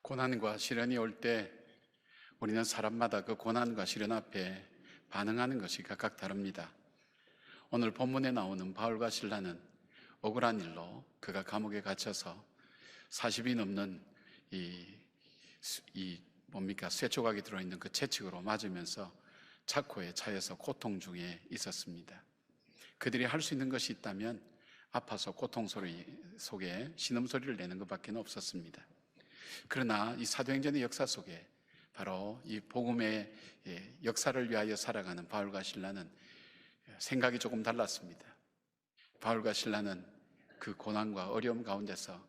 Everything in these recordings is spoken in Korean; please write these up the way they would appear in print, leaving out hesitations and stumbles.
고난과 시련이 올 때 우리는 사람마다 그 고난과 시련 앞에 반응하는 것이 각각 다릅니다. 오늘 본문에 나오는 바울과 실라는 억울한 일로 그가 감옥에 갇혀서 40이 넘는 쇠조각이 들어있는 그 채찍으로 맞으면서 착고에 차여서 고통 중에 있었습니다. 그들이 할 수 있는 것이 있다면 아파서 고통 소리 속에 신음소리를 내는 것밖에 없었습니다. 그러나 이 사도행전의 역사 속에 바로 이 복음의 역사를 위하여 살아가는 바울과 실라는 생각이 조금 달랐습니다. 바울과 실라는 그 고난과 어려움 가운데서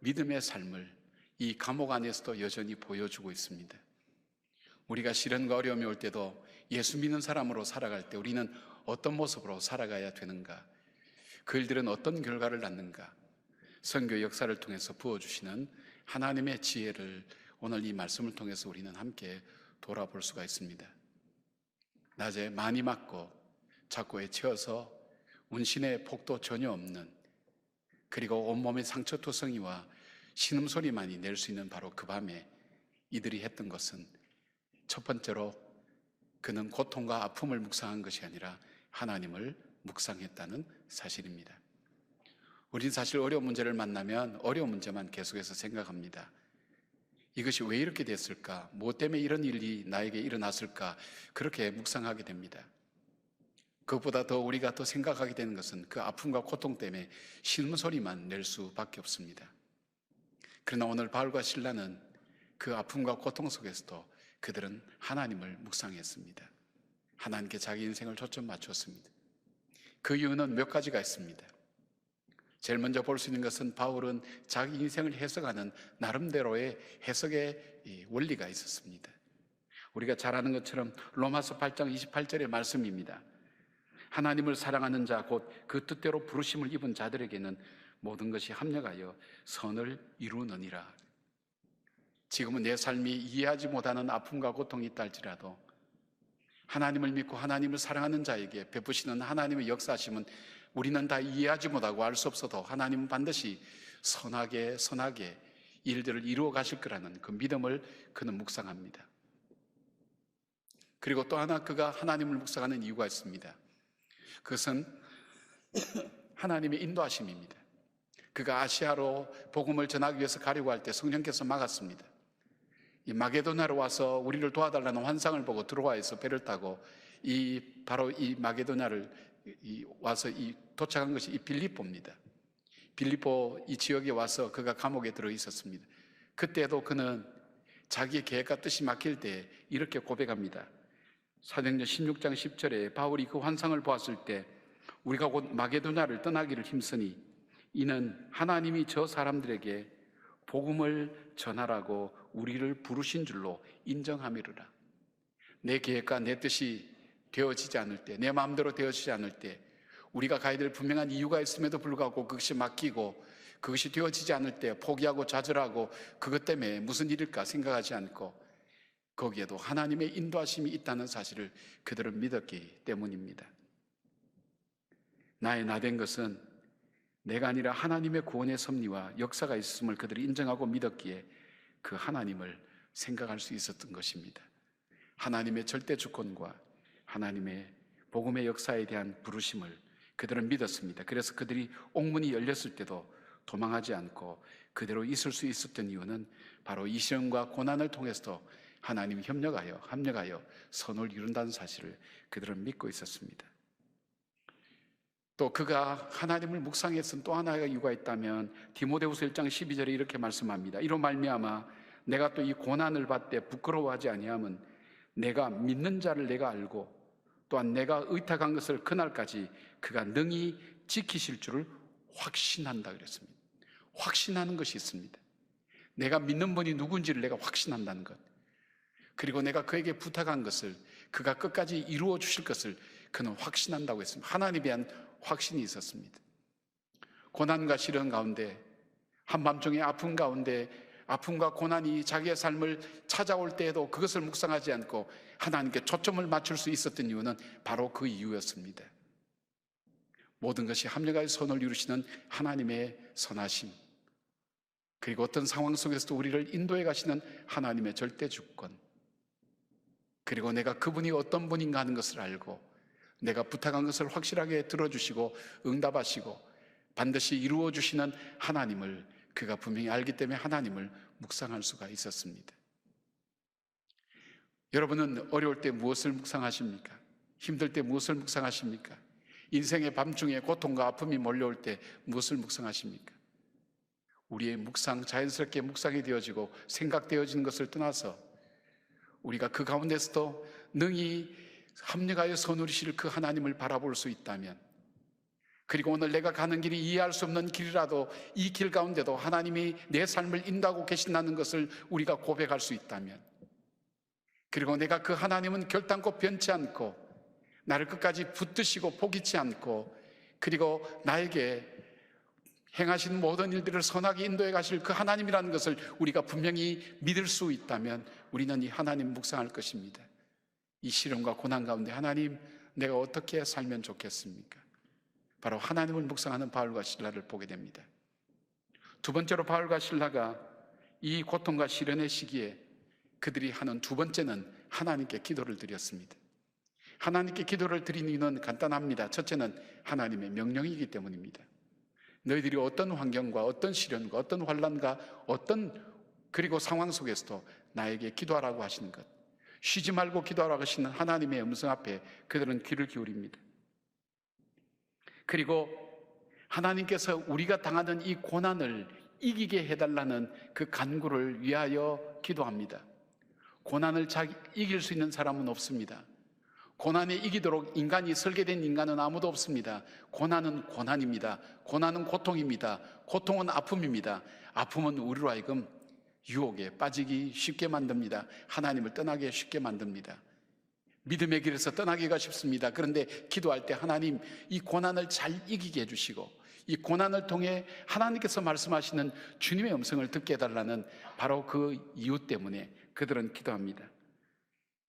믿음의 삶을 이 감옥 안에서도 여전히 보여주고 있습니다. 우리가 시련과 어려움이 올 때도 예수 믿는 사람으로 살아갈 때 우리는 어떤 모습으로 살아가야 되는가? 그 일들은 어떤 결과를 낳는가? 선교 역사를 통해서 부어주시는 하나님의 지혜를 오늘 이 말씀을 통해서 우리는 함께 돌아볼 수가 있습니다. 낮에 많이 맞고 착고에 채워서 운신의 폭도 전혀 없는, 그리고 온몸의 상처투성이와 신음소리만이 낼 수 있는 바로 그 밤에 이들이 했던 것은 첫 번째로 그는 고통과 아픔을 묵상한 것이 아니라 하나님을 묵상했다는 사실입니다. 우린 사실 어려운 문제를 만나면 어려운 문제만 계속해서 생각합니다. 이것이 왜 이렇게 됐을까? 무엇 때문에 이런 일이 나에게 일어났을까? 그렇게 묵상하게 됩니다. 그것보다 더 우리가 더 생각하게 되는 것은 그 아픔과 고통 때문에 신음소리만 낼 수밖에 없습니다. 그러나 오늘 바울과 실라는 그 아픔과 고통 속에서도 그들은 하나님을 묵상했습니다. 하나님께 자기 인생을 초점 맞췄습니다. 그 이유는 몇 가지가 있습니다. 제일 먼저 볼 수 있는 것은 바울은 자기 인생을 해석하는 나름대로의 해석의 원리가 있었습니다. 우리가 잘 아는 것처럼 로마서 8장 28절의 말씀입니다. 하나님을 사랑하는 자 곧 그 뜻대로 부르심을 입은 자들에게는 모든 것이 합력하여 선을 이루느니라. 지금은 내 삶이 이해하지 못하는 아픔과 고통이 있다 할지라도 하나님을 믿고 하나님을 사랑하는 자에게 베푸시는 하나님의 역사하심은 우리는 다 이해하지 못하고 알 수 없어도 하나님은 반드시 선하게 일들을 이루어 가실 거라는 그 믿음을 그는 묵상합니다. 그리고 또 하나 그가 하나님을 묵상하는 이유가 있습니다. 그것은 하나님의 인도하심입니다. 그가 아시아로 복음을 전하기 위해서 가려고 할 때 성령께서 막았습니다. 이 마게도냐로 와서 우리를 도와달라는 환상을 보고 들어와서 배를 타고 바로 이 마게도냐를 와서 도착한 것이 이 빌립보입니다. 빌립보 이 지역에 와서 그가 감옥에 들어 있었습니다. 그때도 그는 자기의 계획과 뜻이 막힐 때 이렇게 고백합니다. 사도행전 16장 10절에 바울이 그 환상을 보았을 때 우리가 곧 마게도냐를 떠나기를 힘쓰니 이는 하나님이 저 사람들에게 복음을 전하라고 우리를 부르신 줄로 인정함이로라. 내 계획과 내 뜻이 되어지지 않을 때, 내 마음대로 되어지지 않을 때, 우리가 가야 될 분명한 이유가 있음에도 불구하고 그것이 막히고 그것이 되어지지 않을 때 포기하고 좌절하고 그것 때문에 무슨 일일까 생각하지 않고 거기에도 하나님의 인도하심이 있다는 사실을 그들은 믿었기 때문입니다. 나의 나된 것은 내가 아니라 하나님의 구원의 섭리와 역사가 있음을 그들이 인정하고 믿었기에 그 하나님을 생각할 수 있었던 것입니다. 하나님의 절대 주권과 하나님의 복음의 역사에 대한 부르심을 그들은 믿었습니다. 그래서 그들이 옥문이 열렸을 때도 도망하지 않고 그대로 있을 수 있었던 이유는 바로 이 시련과 고난을 통해서도 하나님이 합력하여 선을 이룬다는 사실을 그들은 믿고 있었습니다. 또 그가 하나님을 묵상했던 또 하나의 이유가 있다면 디모데후서 1장 12절에 이렇게 말씀합니다. 이로 말미암아 내가 또 이 고난을 받되 부끄러워하지 아니함은 내가 믿는 자를 내가 알고 또한 내가 의탁한 것을 그날까지 그가 능히 지키실 줄을 확신한다 그랬습니다. 확신하는 것이 있습니다. 내가 믿는 분이 누군지를 내가 확신한다는 것, 그리고 내가 그에게 부탁한 것을 그가 끝까지 이루어 주실 것을 그는 확신한다고 했습니다. 하나님에 대한 확신이 있었습니다. 고난과 시련 가운데, 한밤중의 아픔 가운데 아픔과 고난이 자기의 삶을 찾아올 때에도 그것을 묵상하지 않고 하나님께 초점을 맞출 수 있었던 이유는 바로 그 이유였습니다. 모든 것이 합력하여 선을 이루시는 하나님의 선하심, 그리고 어떤 상황 속에서도 우리를 인도해 가시는 하나님의 절대 주권, 그리고 내가 그분이 어떤 분인가 하는 것을 알고 내가 부탁한 것을 확실하게 들어주시고 응답하시고 반드시 이루어 주시는 하나님을 그가 분명히 알기 때문에 하나님을 묵상할 수가 있었습니다. 여러분은 어려울 때 무엇을 묵상하십니까? 힘들 때 무엇을 묵상하십니까? 인생의 밤중에 고통과 아픔이 몰려올 때 무엇을 묵상하십니까? 우리의 묵상, 자연스럽게 묵상이 되어지고 생각되어지는 것을 떠나서 우리가 그 가운데서도 능히 합력하여 선우리실 그 하나님을 바라볼 수 있다면, 그리고 오늘 내가 가는 길이 이해할 수 없는 길이라도 이 길 가운데도 하나님이 내 삶을 인도하고 계신다는 것을 우리가 고백할 수 있다면, 그리고 내가 그 하나님은 결단코 변치 않고 나를 끝까지 붙드시고 포기치 않고 그리고 나에게 행하신 모든 일들을 선하게 인도해 가실 그 하나님이라는 것을 우리가 분명히 믿을 수 있다면 우리는 이 하나님 묵상할 것입니다. 이 시련과 고난 가운데 하나님, 내가 어떻게 살면 좋겠습니까? 바로 하나님을 묵상하는 바울과 실라를 보게 됩니다. 두 번째로 바울과 실라가 이 고통과 시련의 시기에 그들이 하는 두 번째는 하나님께 기도를 드렸습니다. 하나님께 기도를 드린 이유는 간단합니다. 첫째는 하나님의 명령이기 때문입니다. 너희들이 어떤 환경과 어떤 시련과 어떤 환난과 그리고 상황 속에서도 나에게 기도하라고 하시는 것, 쉬지 말고 기도하라고 하시는 하나님의 음성 앞에 그들은 귀를 기울입니다. 그리고 하나님께서 우리가 당하는 이 고난을 이기게 해달라는 그 간구를 위하여 기도합니다. 고난을 이길 수 있는 사람은 없습니다. 고난에 이기도록 인간이 설계된 인간은 아무도 없습니다. 고난은 고난입니다. 고난은 고통입니다. 고통은 아픔입니다. 아픔은 우리로 하여금 유혹에 빠지기 쉽게 만듭니다. 하나님을 떠나게 쉽게 만듭니다. 믿음의 길에서 떠나기가 쉽습니다. 그런데 기도할 때 하나님, 이 고난을 잘 이기게 해주시고 이 고난을 통해 하나님께서 말씀하시는 주님의 음성을 듣게 해달라는 바로 그 이유 때문에 그들은 기도합니다.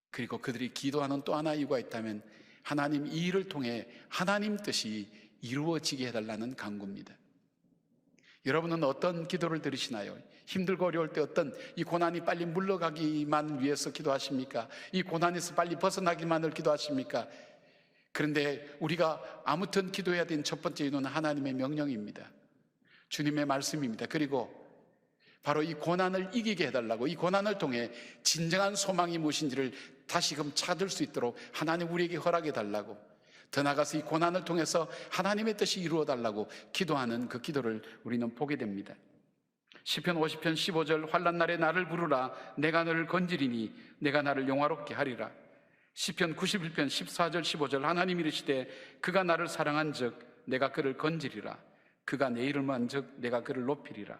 그리고 그들이 기도하는 또 하나의 이유가 있다면 하나님, 이 일을 통해 하나님 뜻이 이루어지게 해달라는 간구입니다. 여러분은 어떤 기도를 들으시나요? 힘들고 어려울 때 어떤 이 고난이 빨리 물러가기만 위해서 기도하십니까? 이 고난에서 빨리 벗어나기만을 기도하십니까? 그런데 우리가 아무튼 기도해야 되는 첫 번째 이유는 하나님의 명령입니다. 주님의 말씀입니다. 그리고 바로 이 고난을 이기게 해달라고, 이 고난을 통해 진정한 소망이 무엇인지를 다시금 찾을 수 있도록 하나님 우리에게 허락해 달라고, 더 나아가서 이 고난을 통해서 하나님의 뜻이 이루어 달라고 기도하는 그 기도를 우리는 보게 됩니다. 시편 50편 15절, 환난 날에 나를 부르라, 내가 너를 건지리니 내가 나를 영화롭게 하리라. 시편 91편 14절 15절, 하나님 이르시되 그가 나를 사랑한즉 내가 그를 건지리라. 그가 내 이름을 한즉 내가 그를 높이리라.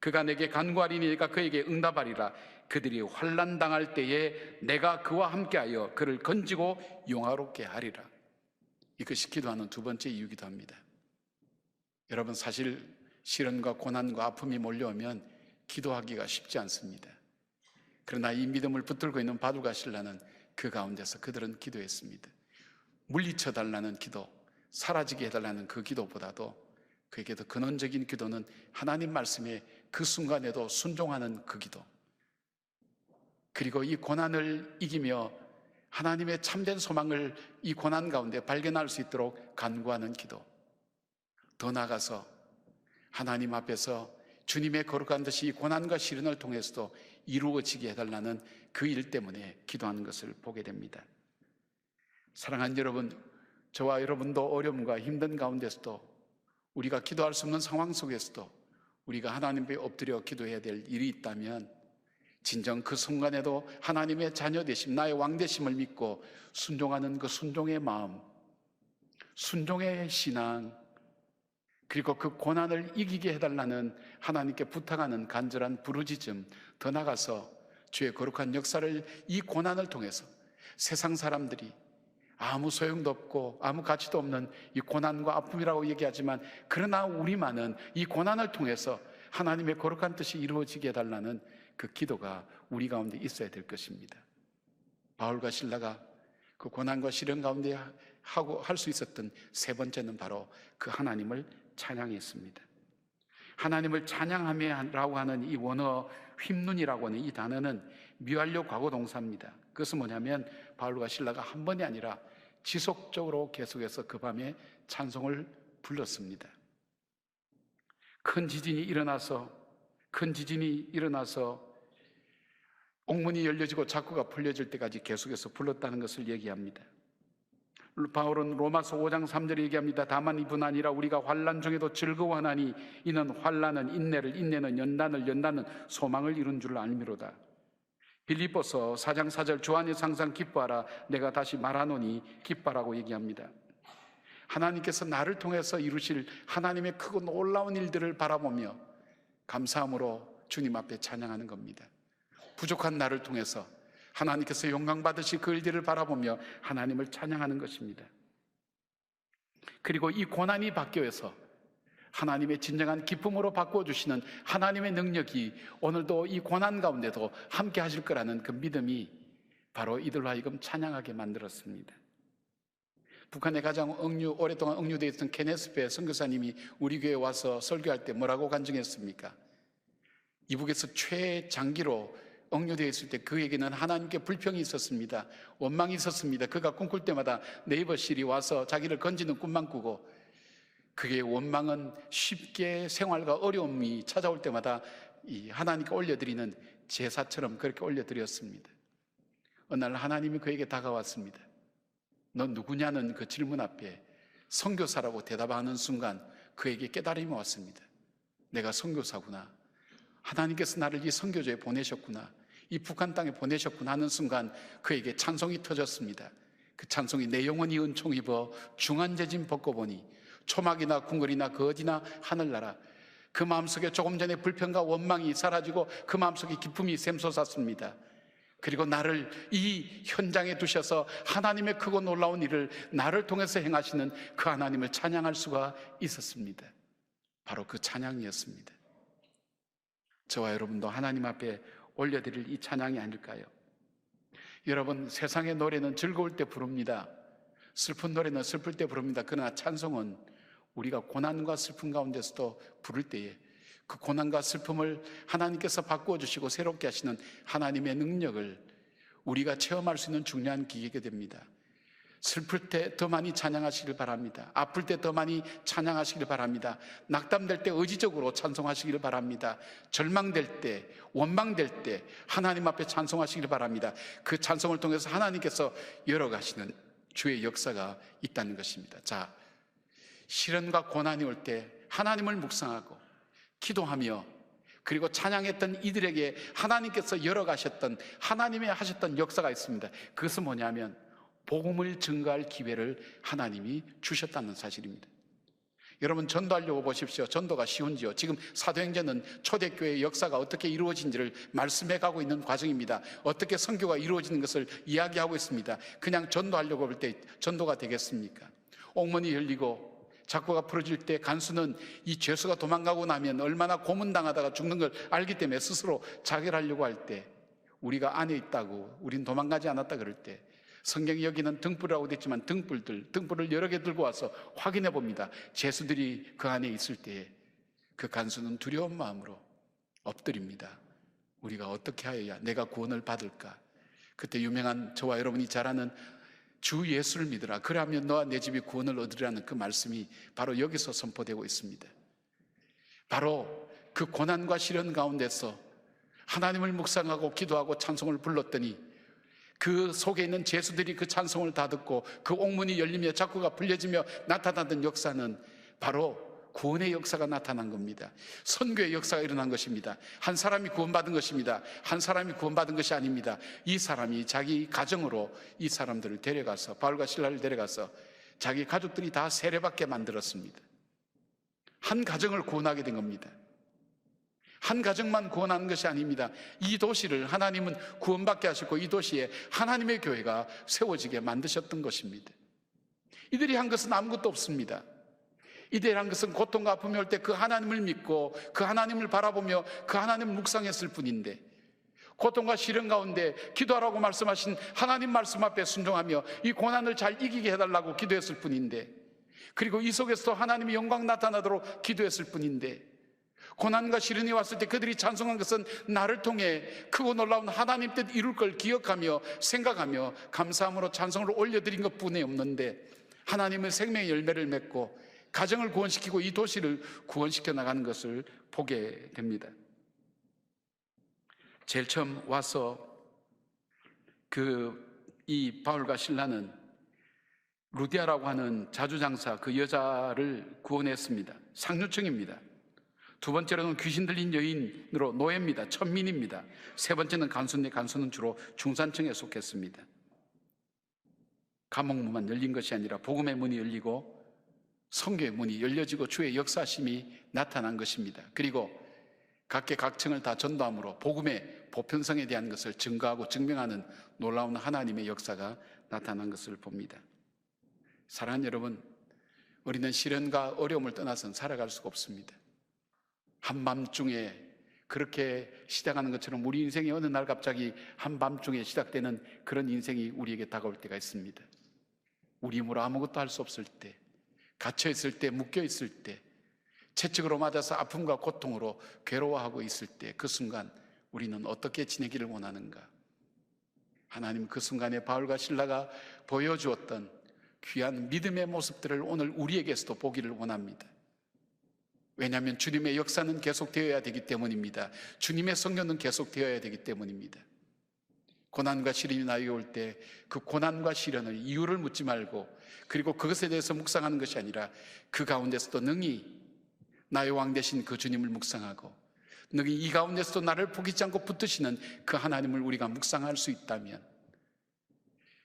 그가 내게 간구하리니 내가 그에게 응답하리라. 그들이 환난 당할 때에 내가 그와 함께하여 그를 건지고 영화롭게 하리라. 이것이 기도하는 두 번째 이유기도 합니다. 여러분, 사실 시련과 고난과 아픔이 몰려오면 기도하기가 쉽지 않습니다. 그러나 이 믿음을 붙들고 있는 바울과 실라는 그 가운데서 그들은 기도했습니다. 물리쳐 달라는 기도, 사라지게 해달라는 그 기도보다도 그에게 더 근원적인 기도는 하나님 말씀에 그 순간에도 순종하는 그 기도, 그리고 이 고난을 이기며 하나님의 참된 소망을 이 고난 가운데 발견할 수 있도록 간구하는 기도, 더 나아가서 하나님 앞에서 주님의 거룩한 뜻이 이 고난과 시련을 통해서도 이루어지게 해달라는 그 일 때문에 기도하는 것을 보게 됩니다. 사랑하는 여러분, 저와 여러분도 어려움과 힘든 가운데서도 우리가 기도할 수 없는 상황 속에서도 우리가 하나님 앞에 엎드려 기도해야 될 일이 있다면 진정 그 순간에도 하나님의 자녀 되심, 나의 왕 되심을 믿고 순종하는 그 순종의 마음, 순종의 신앙, 그리고 그 고난을 이기게 해달라는 하나님께 부탁하는 간절한 부르짖음, 더 나아가서 주의 거룩한 역사를 이 고난을 통해서 세상 사람들이 아무 소용도 없고 아무 가치도 없는 이 고난과 아픔이라고 얘기하지만, 그러나 우리만은 이 고난을 통해서 하나님의 거룩한 뜻이 이루어지게 해달라는 그 기도가 우리 가운데 있어야 될 것입니다. 바울과 실라가 그 고난과 시련 가운데 할 수 있었던 세 번째는 바로 그 하나님을 찬양했습니다. 하나님을 찬양하며라고 하는 이 원어 휘문이라고 하는 이 단어는 미완료 과거 동사입니다. 그것은 뭐냐면 바울과 실라가 한 번이 아니라 지속적으로 계속해서 그 밤에 찬송을 불렀습니다. 큰 지진이 일어나서 옥문이 열려지고 작구가 풀려질 때까지 계속해서 불렀다는 것을 얘기합니다. 바울은 로마서 5장 3절에 얘기합니다. 다만 이뿐 아니라 우리가 환난 중에도 즐거워하나니 이는 환난은 인내를, 인내는 연단을, 연단은 소망을 이룬 줄 알미로다. 빌립보서 4장 4절 주 안에서 항상 기뻐하라 내가 다시 말하노니 기뻐하라고 얘기합니다. 하나님께서 나를 통해서 이루실 하나님의 크고 놀라운 일들을 바라보며 감사함으로 주님 앞에 찬양하는 겁니다. 부족한 나를 통해서 하나님께서 영광 받으실 그 일들을 바라보며 하나님을 찬양하는 것입니다. 그리고 이 고난이 바뀌어서 하나님의 진정한 기쁨으로 바꿔주시는 하나님의 능력이 오늘도 이 고난 가운데도 함께 하실 거라는 그 믿음이 바로 이들로 하여금 찬양하게 만들었습니다. 북한에 가장 오랫동안 억류되어 있던 케네스베 선교사님이 우리 교회에 와서 설교할 때 뭐라고 간증했습니까? 이북에서 최장기로 억류되어 있을 때 그에게는 하나님께 불평이 있었습니다. 원망이 있었습니다. 그가 꿈꿀 때마다 네이버실이 와서 자기를 건지는 꿈만 꾸고 그의 원망은 쉽게 생활과 어려움이 찾아올 때마다 이 하나님께 올려드리는 제사처럼 그렇게 올려드렸습니다. 어느 날 하나님이 그에게 다가왔습니다. 너 누구냐는 그 질문 앞에 선교사라고 대답하는 순간 그에게 깨달음이 왔습니다. 내가 선교사구나. 하나님께서 나를 이 선교지에 보내셨구나. 이 북한 땅에 보내셨구나 하는 순간 그에게 찬송이 터졌습니다. 그 찬송이 내 영혼이 은총 입어 중한재진 벗고 보니 초막이나 궁궐이나 거지나 하늘나라. 그 마음속에 조금 전에 불평과 원망이 사라지고 그 마음속에 기쁨이 샘솟았습니다. 그리고 나를 이 현장에 두셔서 하나님의 크고 놀라운 일을 나를 통해서 행하시는 그 하나님을 찬양할 수가 있었습니다. 바로 그 찬양이었습니다. 저와 여러분도 하나님 앞에 올려드릴 이 찬양이 아닐까요? 여러분, 세상의 노래는 즐거울 때 부릅니다. 슬픈 노래는 슬플 때 부릅니다. 그러나 찬송은 우리가 고난과 슬픔 가운데서도 부를 때에 그 고난과 슬픔을 하나님께서 바꾸어 주시고 새롭게 하시는 하나님의 능력을 우리가 체험할 수 있는 중요한 기회가 됩니다. 슬플 때 더 많이 찬양하시길 바랍니다. 아플 때 더 많이 찬양하시길 바랍니다. 낙담될 때 의지적으로 찬송하시길 바랍니다. 절망될 때, 원망될 때 하나님 앞에 찬송하시길 바랍니다. 그 찬송을 통해서 하나님께서 열어가시는 주의 역사가 있다는 것입니다. 자, 시련과 고난이 올 때 하나님을 묵상하고 기도하며 그리고 찬양했던 이들에게 하나님께서 열어가셨던 하나님의 하셨던 역사가 있습니다. 그것은 뭐냐면 복음을 증거할 기회를 하나님이 주셨다는 사실입니다. 여러분, 전도하려고 보십시오. 전도가 쉬운지요? 지금 사도행전은 초대교회의 역사가 어떻게 이루어진지를 말씀해 가고 있는 과정입니다. 어떻게 선교가 이루어지는 것을 이야기하고 있습니다. 그냥 전도하려고 볼 때 전도가 되겠습니까? 옥문이 열리고 작고가 풀어질 때 간수는 이 죄수가 도망가고 나면 얼마나 고문당하다가 죽는 걸 알기 때문에 스스로 자결하려고 할 때 우리가 안에 있다고, 우린 도망가지 않았다 그럴 때 성경이 여기는 등불이라고 됐지만 등불을 여러 개 들고 와서 확인해 봅니다. 죄수들이 그 안에 있을 때에 그 간수는 두려운 마음으로 엎드립니다. 우리가 어떻게 하여야 내가 구원을 받을까? 그때 유명한 저와 여러분이 잘 아는 주 예수를 믿으라. 그러면 너와 내 집이 구원을 얻으리라는 그 말씀이 바로 여기서 선포되고 있습니다. 바로 그 고난과 시련 가운데서 하나님을 묵상하고 기도하고 찬송을 불렀더니 그 속에 있는 죄수들이 그 찬송을 다 듣고 그 옥문이 열리며 작구가 풀려지며 나타나던 역사는 바로 구원의 역사가 나타난 겁니다. 선교의 역사가 일어난 것입니다. 한 사람이 구원받은 것입니다. 한 사람이 구원받은 것이 아닙니다. 이 사람이 자기 가정으로 이 사람들을 데려가서, 바울과 실라를 데려가서 자기 가족들이 다 세례받게 만들었습니다. 한 가정을 구원하게 된 겁니다. 한 가정만 구원하는 것이 아닙니다. 이 도시를 하나님은 구원받게 하시고 이 도시에 하나님의 교회가 세워지게 만드셨던 것입니다. 이들이 한 것은 아무것도 없습니다. 이들이 한 것은 고통과 아픔이 올 때 그 하나님을 믿고 그 하나님을 바라보며 그 하나님을 묵상했을 뿐인데, 고통과 시련 가운데 기도하라고 말씀하신 하나님 말씀 앞에 순종하며 이 고난을 잘 이기게 해달라고 기도했을 뿐인데, 그리고 이 속에서도 하나님의 영광 나타나도록 기도했을 뿐인데, 고난과 시련이 왔을 때 그들이 찬송한 것은 나를 통해 크고 놀라운 하나님 뜻 이룰 걸 기억하며 생각하며 감사함으로 찬송을 올려드린 것뿐이 없는데, 하나님은 생명의 열매를 맺고 가정을 구원시키고 이 도시를 구원시켜 나가는 것을 보게 됩니다. 제일 처음 와서 이 바울과 실라는 루디아라고 하는 자주장사 그 여자를 구원했습니다. 상류층입니다. 두 번째로는 귀신 들린 여인으로 노예입니다. 천민입니다. 세 번째는 간수는 주로 중산층에 속했습니다. 감옥문만 열린 것이 아니라 복음의 문이 열리고 성교의 문이 열려지고 주의 역사심이 나타난 것입니다. 그리고 각계 각층을 다 전도함으로 복음의 보편성에 대한 것을 증거하고 증명하는 놀라운 하나님의 역사가 나타난 것을 봅니다. 사랑하는 여러분, 우리는 시련과 어려움을 떠나서는 살아갈 수가 없습니다. 한밤중에 그렇게 시작하는 것처럼 우리 인생이 어느 날 갑자기 한밤중에 시작되는 그런 인생이 우리에게 다가올 때가 있습니다. 우리 힘으로 아무것도 할 수 없을 때, 갇혀있을 때, 묶여있을 때, 채찍으로 맞아서 아픔과 고통으로 괴로워하고 있을 때, 그 순간 우리는 어떻게 지내기를 원하는가? 하나님 그 순간에 바울과 실라가 보여주었던 귀한 믿음의 모습들을 오늘 우리에게서도 보기를 원합니다. 왜냐하면 주님의 역사는 계속되어야 되기 때문입니다. 주님의 성령은 계속되어야 되기 때문입니다. 고난과 시련이 나에게 올 때 그 고난과 시련을 이유를 묻지 말고, 그리고 그것에 대해서 묵상하는 것이 아니라 그 가운데서도 능히 나의 왕 되신 그 주님을 묵상하고, 능히 이 가운데서도 나를 포기치 않고 붙드시는 그 하나님을 우리가 묵상할 수 있다면,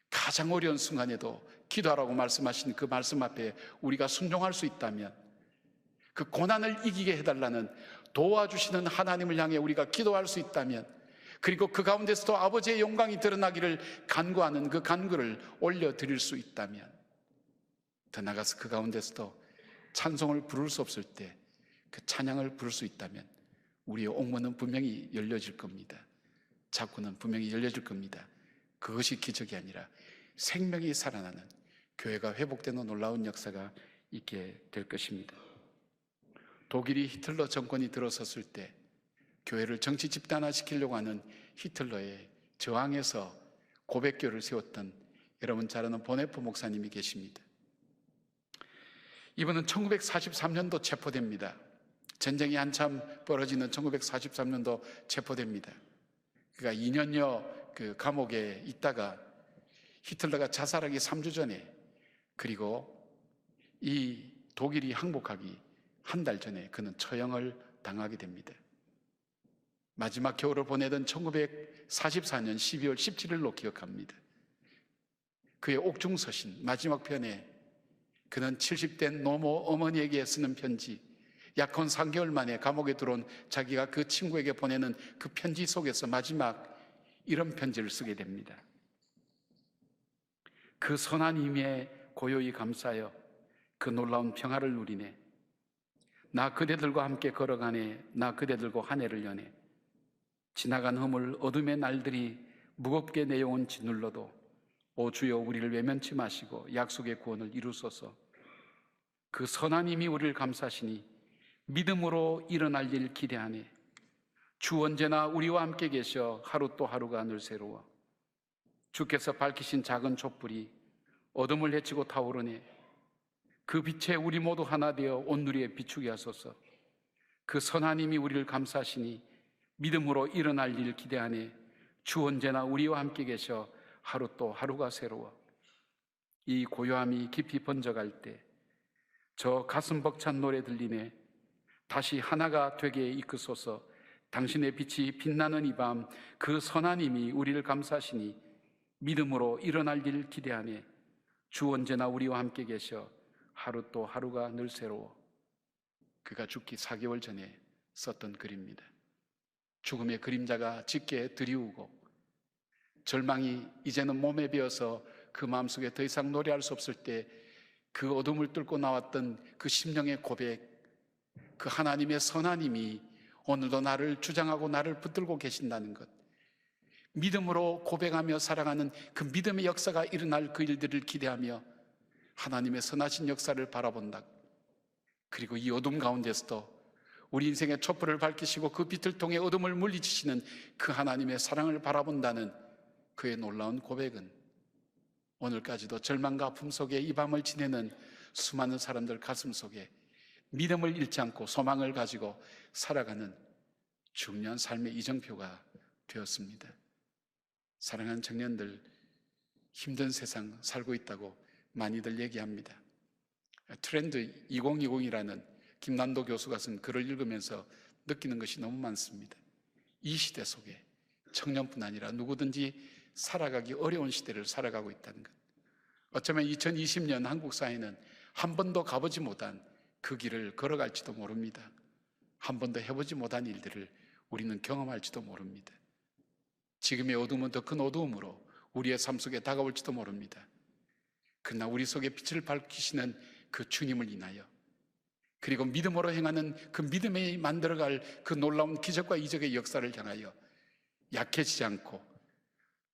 가장 어려운 순간에도 기도하라고 말씀하신 그 말씀 앞에 우리가 순종할 수 있다면, 그 고난을 이기게 해달라는 도와주시는 하나님을 향해 우리가 기도할 수 있다면, 그리고 그 가운데서도 아버지의 영광이 드러나기를 간구하는 그 간구를 올려드릴 수 있다면, 더 나아가서 그 가운데서도 찬송을 부를 수 없을 때 그 찬양을 부를 수 있다면 우리의 옥문은 분명히 열려질 겁니다. 창구는 분명히 열려질 겁니다. 그것이 기적이 아니라 생명이 살아나는, 교회가 회복되는 놀라운 역사가 있게 될 것입니다. 독일이 히틀러 정권이 들어섰을 때 교회를 정치 집단화시키려고 하는 히틀러의 저항에서 고백교를 세웠던 여러분 잘 아는 보네포 목사님이 계십니다. 이분은 1943년도 체포됩니다. 전쟁이 한참 벌어지는 1943년도 체포됩니다. 그가 2년여 그 감옥에 있다가 히틀러가 자살하기 3주 전에, 그리고 이 독일이 항복하기 한 달 전에 그는 처형을 당하게 됩니다. 마지막 겨울을 보내던 1944년 12월 17일로 기억합니다. 그의 옥중서신 마지막 편에 그는 70된 노모 어머니에게 쓰는 편지, 약혼 3개월 만에 감옥에 들어온 자기가 그 친구에게 보내는 그 편지 속에서 마지막 이런 편지를 쓰게 됩니다. 그 선한 힘에 고요히 감사하여 그 놀라운 평화를 누리네. 나 그대들과 함께 걸어가네. 나 그대들과 한 해를 여네. 지나간 허물 어둠의 날들이 무겁게 내려온 짓눌러도 오 주여 우리를 외면치 마시고 약속의 구원을 이루소서. 그 선한 힘이 우리를 감싸시니 믿음으로 일어날 일 기대하네. 주 언제나 우리와 함께 계셔 하루 또 하루가 늘 새로워. 주께서 밝히신 작은 촛불이 어둠을 헤치고 타오르네. 그 빛에 우리 모두 하나 되어 온누리에 비추게 하소서. 그 선한 힘이 우리를 감싸시니 믿음으로 일어날 일 기대하네. 주 언제나 우리와 함께 계셔 하루 또 하루가 새로워. 이 고요함이 깊이 번져갈 때 저 가슴 벅찬 노래 들리네. 다시 하나가 되게 이끄소서. 당신의 빛이 빛나는 이 밤 그 선한 힘이 우리를 감싸시니 믿음으로 일어날 일 기대하네. 주 언제나 우리와 함께 계셔 하루 또 하루가 늘 새로워. 그가 죽기 4개월 전에 썼던 글입니다. 죽음의 그림자가 짙게 드리우고 절망이 이제는 몸에 배어서 그 마음속에 더 이상 노래할 수 없을 때 그 어둠을 뚫고 나왔던 그 심령의 고백, 그 하나님의 선한 힘이 오늘도 나를 주장하고 나를 붙들고 계신다는 것, 믿음으로 고백하며 살아가는 그 믿음의 역사가 일어날 그 일들을 기대하며 하나님의 선하신 역사를 바라본다. 그리고 이 어둠 가운데서도 우리 인생의 촛불을 밝히시고 그 빛을 통해 어둠을 물리치시는 그 하나님의 사랑을 바라본다는 그의 놀라운 고백은 오늘까지도 절망과 아픔 속에 이 밤을 지내는 수많은 사람들 가슴 속에 믿음을 잃지 않고 소망을 가지고 살아가는 중요한 삶의 이정표가 되었습니다. 사랑하는 청년들, 힘든 세상 살고 있다고 많이들 얘기합니다. 트렌드 2020이라는 김난도 교수가 쓴 글을 읽으면서 느끼는 것이 너무 많습니다. 이 시대 속에 청년뿐 아니라 누구든지 살아가기 어려운 시대를 살아가고 있다는 것. 어쩌면 2020년 한국 사회는 한 번도 가보지 못한 그 길을 걸어갈지도 모릅니다. 한 번도 해보지 못한 일들을 우리는 경험할지도 모릅니다. 지금의 어둠은 더 큰 어두움으로 우리의 삶 속에 다가올지도 모릅니다. 그러나 우리 속에 빛을 밝히시는 그 주님을 인하여, 그리고 믿음으로 행하는 그 믿음에 만들어갈 그 놀라운 기적과 이적의 역사를 향하여 약해지지 않고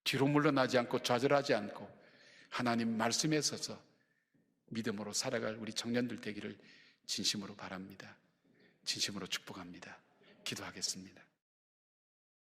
뒤로 물러나지 않고 좌절하지 않고 하나님 말씀에 서서 믿음으로 살아갈 우리 청년들 되기를 진심으로 바랍니다. 진심으로 축복합니다. 기도하겠습니다.